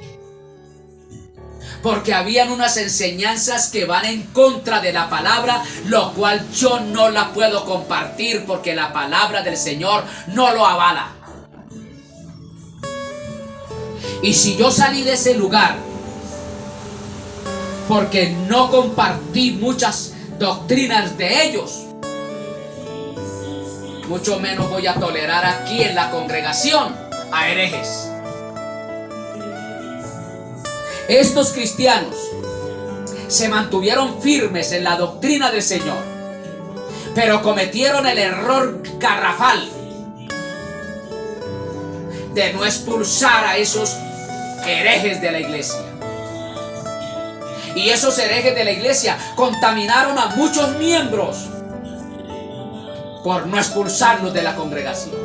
porque habían unas enseñanzas que van en contra de la palabra, lo cual yo no la puedo compartir porque la palabra del Señor no lo avala. Y si yo salí de ese lugar porque no compartí muchas doctrinas de ellos, mucho menos voy a tolerar aquí en la congregación a herejes. Estos cristianos se mantuvieron firmes en la doctrina del Señor, pero cometieron el error garrafal de no expulsar a esos herejes de la iglesia. Y esos herejes de la iglesia contaminaron a muchos miembros por no expulsarlos de la congregación.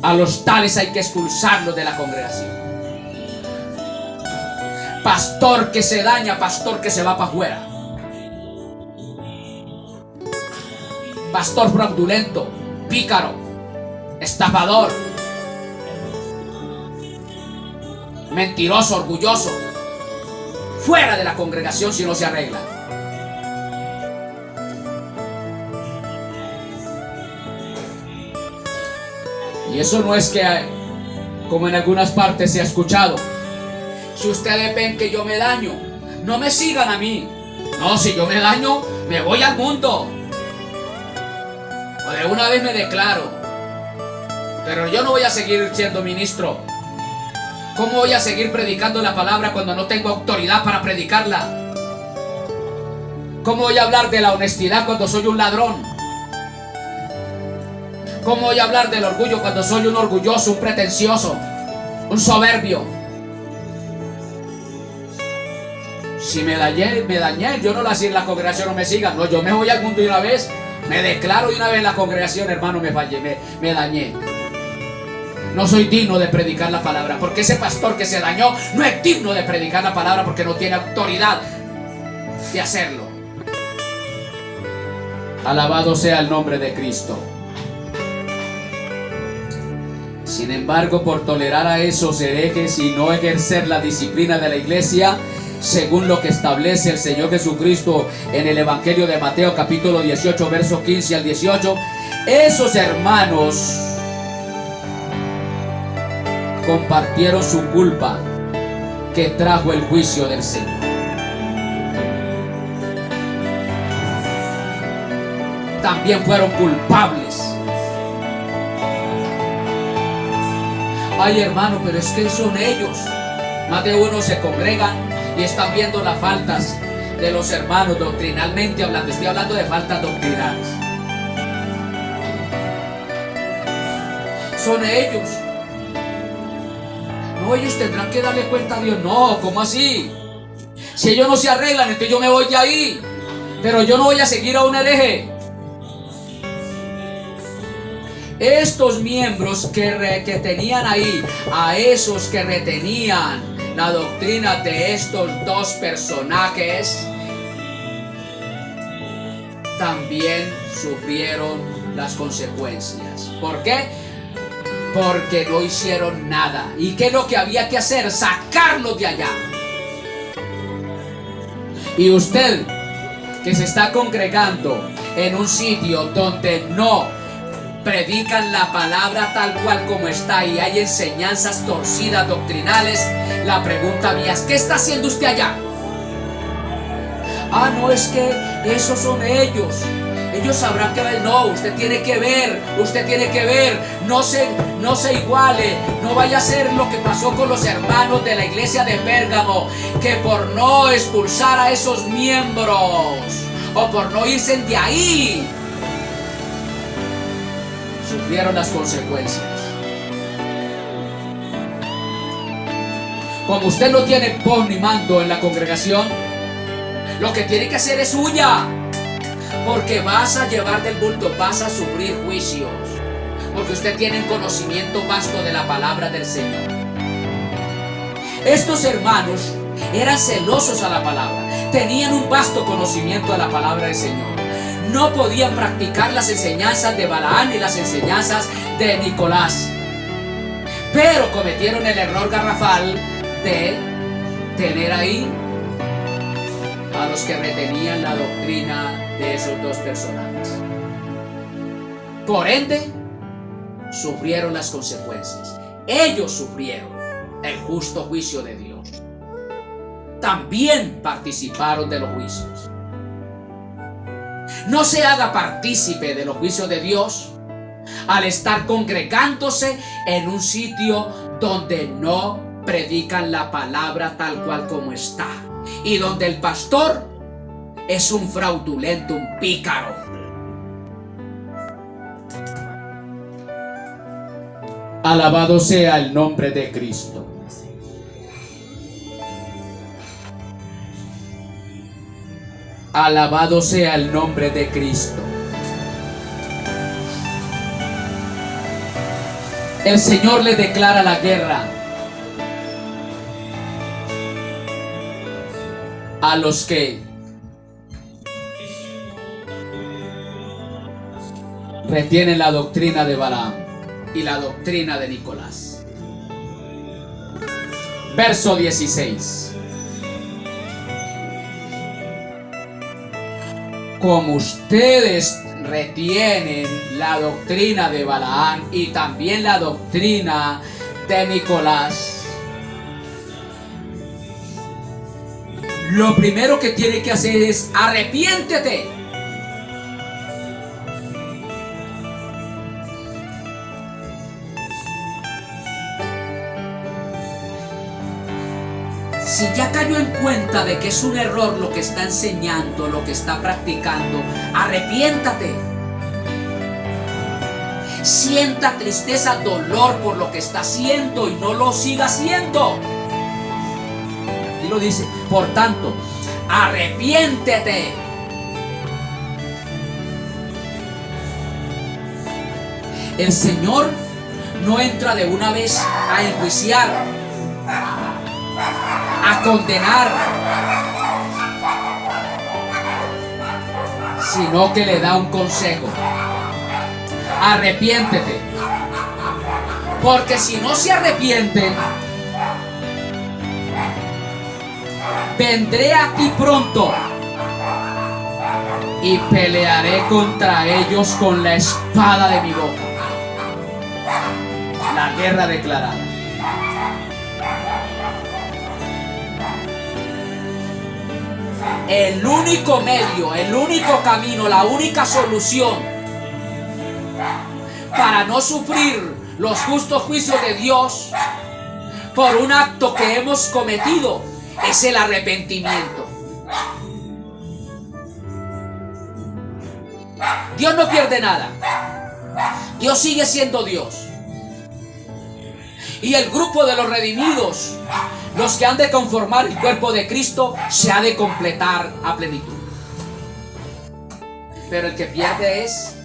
A los tales hay que expulsarlos de la congregación. Pastor que se daña, pastor que se va para afuera. Pastor fraudulento, pícaro, estafador, mentiroso, orgulloso, fuera de la congregación si no se arregla. Y eso no es que, como en algunas partes se ha escuchado, si ustedes ven que yo me daño, no me sigan a mí. No, si yo me daño, me voy al mundo. O de una vez me declaro. Pero yo no voy a seguir siendo ministro. ¿Cómo voy a seguir predicando la palabra cuando no tengo autoridad para predicarla? ¿Cómo voy a hablar de la honestidad cuando soy un ladrón? ¿Cómo voy a hablar del orgullo cuando soy un orgulloso, un pretencioso, un soberbio? Si me dañé, yo no lo hacía en la congregación, no me sigan. No, yo me voy al mundo de una vez, me declaro de una vez en la congregación, hermano, me fallé, me dañé. No soy digno de predicar la palabra, porque ese pastor que se dañó no es digno de predicar la palabra porque no tiene autoridad de hacerlo. Alabado sea el nombre de Cristo. Sin embargo, por tolerar a esos herejes y no ejercer la disciplina de la iglesia, según lo que establece el Señor Jesucristo en el Evangelio de Mateo capítulo 18, verso 15 al 18, esos hermanos compartieron su culpa que trajo el juicio del Señor. También fueron culpables. Ay, hermano, pero es que son ellos. Más de uno se congregan y están viendo las faltas de los hermanos doctrinalmente hablando. Estoy hablando de faltas doctrinales. Son ellos. No, ellos tendrán que darle cuenta a Dios. No, ¿cómo así? Si ellos no se arreglan, entonces yo me voy de ahí. Pero yo no voy a seguir a un hereje. Estos miembros que tenían ahí, a esos que retenían la doctrina de estos dos personajes, también sufrieron las consecuencias. ¿Por qué? Porque no hicieron nada. ¿Y qué es lo que había que hacer? Sacarlos de allá. Y usted que se está congregando en un sitio donde no predican la palabra tal cual como está y hay enseñanzas torcidas doctrinales, la pregunta mía es: ¿qué está haciendo usted allá? Ah, no, es que esos son ellos. Ellos sabrán que ver. No, usted tiene que ver, no se iguale, no vaya a ser lo que pasó con los hermanos de la iglesia de Pérgamo, que por no expulsar a esos miembros o por no irse de ahí, sufrieron las consecuencias. Como usted no tiene voz ni mando en la congregación, lo que tiene que hacer es huya. Porque vas a llevar del bulto, vas a sufrir juicios. Porque usted tiene un conocimiento vasto de la palabra del Señor. Estos hermanos eran celosos a la palabra. Tenían un vasto conocimiento de la palabra del Señor. No podían practicar las enseñanzas de Balaán ni las enseñanzas de Nicolás. Pero cometieron el error garrafal de tener ahí a los que retenían la doctrina de esos dos personajes. Por ende, sufrieron las consecuencias. Ellos sufrieron el justo juicio de Dios. También participaron de los juicios. No se haga partícipe de los juicios de Dios al estar congregándose en un sitio donde no predican la palabra tal cual como está. Y donde el pastor es un fraudulento, un pícaro. Alabado sea el nombre de Cristo. Alabado sea el nombre de Cristo. El Señor le declara la guerra a los que retienen la doctrina de Balaam y la doctrina de Nicolás. Verso 16. Como ustedes retienen la doctrina de Balaam y también la doctrina de Nicolás, lo primero que tiene que hacer es arrepiéntete. Si ya cayó en cuenta de que es un error lo que está enseñando, lo que está practicando, arrepiéntate. Sienta tristeza, dolor por lo que está haciendo y no lo siga haciendo. Y lo dice, por tanto, arrepiéntete. El Señor no entra de una vez a enjuiciar, a condenar, sino que le da un consejo. Arrepiéntete, porque si no se arrepiente, vendré a ti pronto y pelearé contra ellos con la espada de mi boca. La guerra declarada. El único medio, el único camino, la única solución para no sufrir los justos juicios de Dios por un acto que hemos cometido es el arrepentimiento. Dios no pierde nada. Dios sigue siendo Dios. Y el grupo de los redimidos, los que han de conformar el cuerpo de Cristo, se ha de completar a plenitud. Pero el que pierde es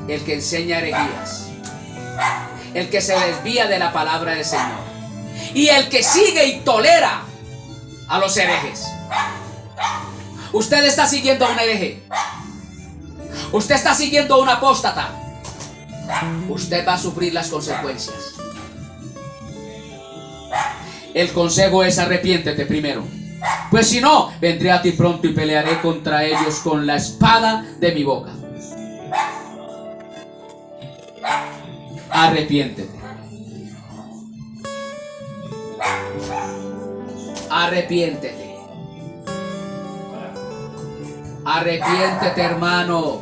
el que enseña herejías, el que se desvía de la palabra del Señor y el que sigue y tolera a los herejes. Usted está siguiendo a un hereje, usted está siguiendo a un apóstata, usted va a sufrir las consecuencias. El consejo es arrepiéntete primero, pues si no, vendré a ti pronto y pelearé contra ellos con la espada de mi boca. Arrepiéntete. Arrepiéntete. Arrepiéntete, hermano.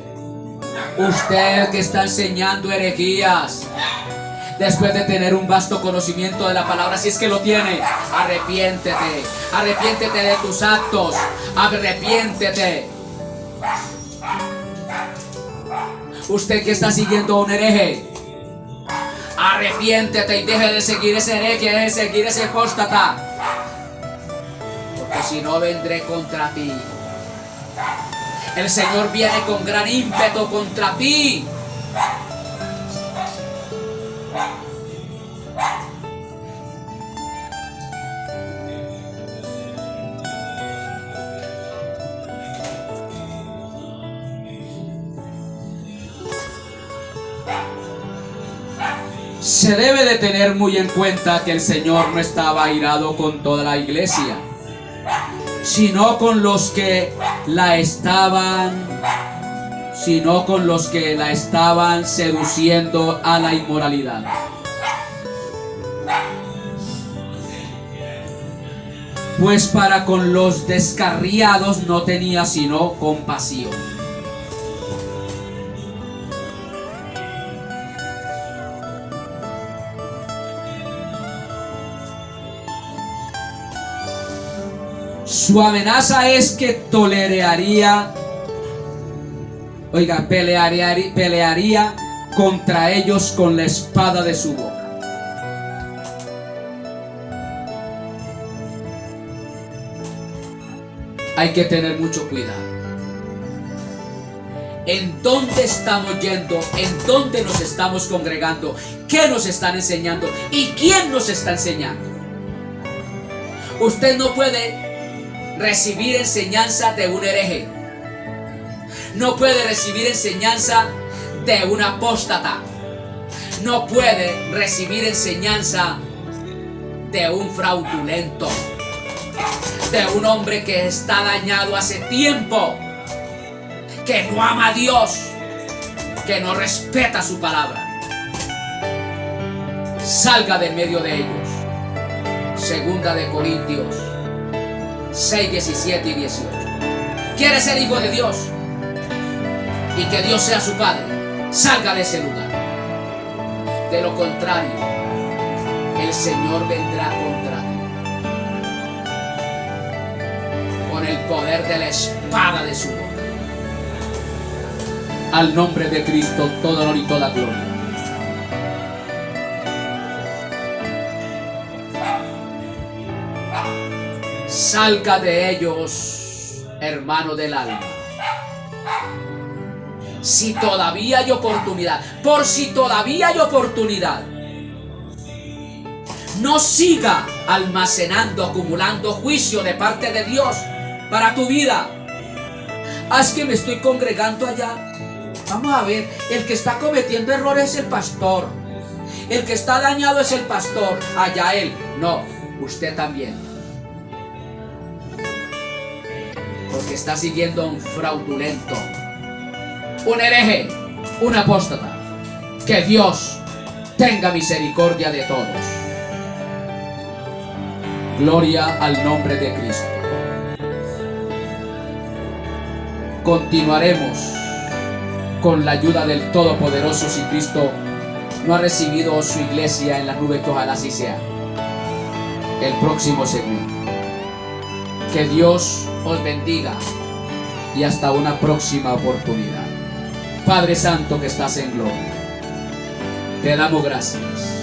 Usted que está enseñando herejías, después de tener un vasto conocimiento de la palabra, si es que lo tiene, arrepiéntete. Arrepiéntete de tus actos. Arrepiéntete. Usted que está siguiendo a un hereje, arrepiéntete y deje de seguir ese hereje, deje de seguir ese apóstata, porque si no, vendré contra ti. El Señor viene con gran ímpetu contra ti. Se debe de tener muy en cuenta que el Señor no estaba airado con toda la iglesia, sino con los que la estaban seduciendo a la inmoralidad. Pues para con los descarriados no tenía sino compasión. Su amenaza es que pelearía contra ellos con la espada de su boca. Hay que tener mucho cuidado. ¿En dónde estamos yendo? ¿En dónde nos estamos congregando? ¿Qué nos están enseñando? ¿Y quién nos está enseñando? Usted no puede recibir enseñanza de un hereje. No puede recibir enseñanza de un apóstata. No puede recibir enseñanza de un fraudulento, de un hombre que está dañado hace tiempo, que no ama a Dios, que no respeta su palabra. Salga de medio de ellos. Segunda de Corintios 6, 17 y 18. ¿Quiere ser hijo de Dios y que Dios sea su Padre? Salga de ese lugar. De lo contrario, el Señor vendrá contra ti. el poder de la espada de su boca. Al nombre de Cristo, todo honor y toda gloria. Salga de ellos, hermano del alma. Si todavía hay oportunidad, por si todavía hay oportunidad, no siga almacenando, acumulando juicio de parte de Dios para tu vida. Es que me estoy congregando allá. Vamos a ver, el que está cometiendo errores es el pastor. El que está dañado es el pastor. Allá él. No, usted también. Porque está siguiendo a un fraudulento, un hereje, un apóstata. Que Dios tenga misericordia de todos. Gloria al nombre de Cristo. Continuaremos con la ayuda del Todopoderoso si Cristo no ha recibido su iglesia en las nubes, que ojalá así sea. El próximo segmento. Que Dios os bendiga y hasta una próxima oportunidad. Padre Santo que estás en gloria, te damos gracias